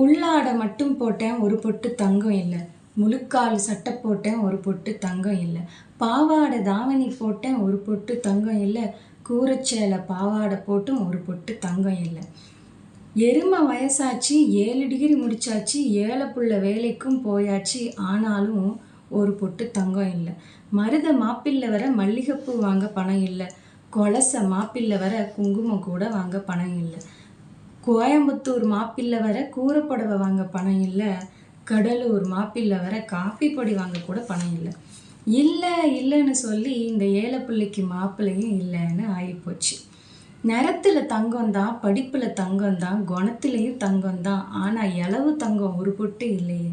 உள்ளாடை மட்டும் போட்டேன் ஒரு பொட்டு தங்கம் இல்லை, முழுக்கால் சட்டை போட்டேன் ஒரு பொட்டு தங்கம் இல்லை, பாவாடை தாவணி போட்டேன் ஒரு பொட்டு தங்கம் இல்லை, கூரச்சேலை பாவாடை போட்டும் ஒரு பொட்டு தங்கம் இல்லை. எருமை வயசாச்சு 7 டிகிரி முடிச்சாச்சு, ஏழை புள்ள வேலைக்கும் போயாச்சு, ஆனாலும் ஒரு பொட்டு தங்கம் இல்லை. மருத மாப்பிள்ளை வர மல்லிகைப்பூ வாங்க பணம் இல்லை, கொலச மாப்பிள்ளை வர குங்குமம் கூட வாங்க பணம் இல்லை, கோயம்புத்தூர் மாப்பிள்ளை வர கூரைப்புடவை வாங்க பணம் இல்லை, கடலூர் மாப்பிள்ளை வர காப்பி பொடி வாங்க கூட பணம் இல்லை. இல்லை இல்லைன்னு சொல்லி இந்த ஏழை பிள்ளைக்கு மாப்பிள்ளையும் இல்லைன்னு ஆகிப்போச்சு. நிறத்தில் தங்கம் தான், படிப்பில் தங்கம் தான், குணத்துலேயும் தங்கம் தான், ஆனால் இளவு தங்கம் ஒரு பொட்டு இல்லையே.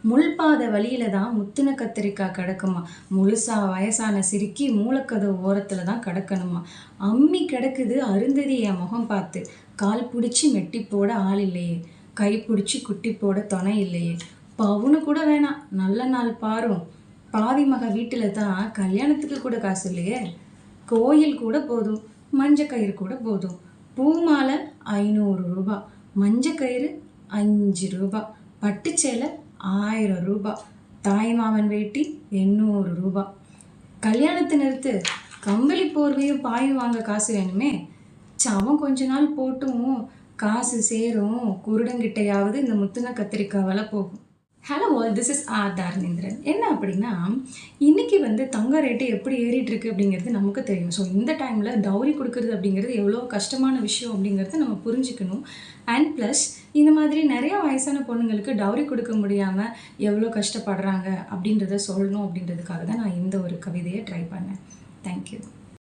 முள்பாத வழியில தான் முத்தின கத்திரிக்காய் கிடக்குமா, முழுசா வயசான சிரிக்கி மூலக்கதவு ஓரத்தில் தான் கிடக்கணுமா. அம்மி கிடக்குது அருந்ததி என் முகம் பார்த்து, கால் பிடிச்சி மெட்டி போட ஆள் இல்லையே, கை பிடிச்சி குட்டி போட துணை இல்லையே. பவுனு கூட வேணாம் நல்ல நாள் பாரும், பாவி மக வீட்டில் தான் கல்யாணத்துக்கு கூட காசு இல்லையே. கோயில் கூட போதும், மஞ்சக்கயிறு கூட போதும், பூ மாலை 500 ரூபா, மஞ்சக்கயிறு 5 ரூபா, பட்டுச்சேலை 1000 ரூபா, தாய்மாமன் வேட்டி 800 ரூபா. கல்யாணத்தை நிறுத்து, கம்பளி போர்வையும் பாயும் வாங்க காசு வேணுமே. சவம் கொஞ்ச நாள் போட்டும் காசு சேரும், குருடங்கிட்டையாவது இந்த முத்துன கத்திரிக்காய் விலை போகும். Hello all, this is R Dharanendran. என்ன அப்படின்னா, இன்றைக்கி தங்க ரேட்டு எப்படி ஏறிட்டு இருக்கு அப்படிங்கிறது நமக்கு தெரியும். ஸோ இந்த டைமில் டவுரி கொடுக்குறது அப்படிங்கிறது எவ்வளோ கஷ்டமான விஷயம் அப்படிங்கிறத நம்ம புரிஞ்சுக்கணும். அண்ட் ப்ளஸ் இந்த மாதிரி நிறையா வயசான பொண்ணுங்களுக்கு டவுரி கொடுக்க முடியாமல் எவ்வளோ கஷ்டப்படுறாங்க அப்படின்றத சொல்லணும் அப்படின்றதுக்காக தான் நான் இந்த ஒரு கவிதையை ட்ரை பண்ணேன். தேங்க்யூ.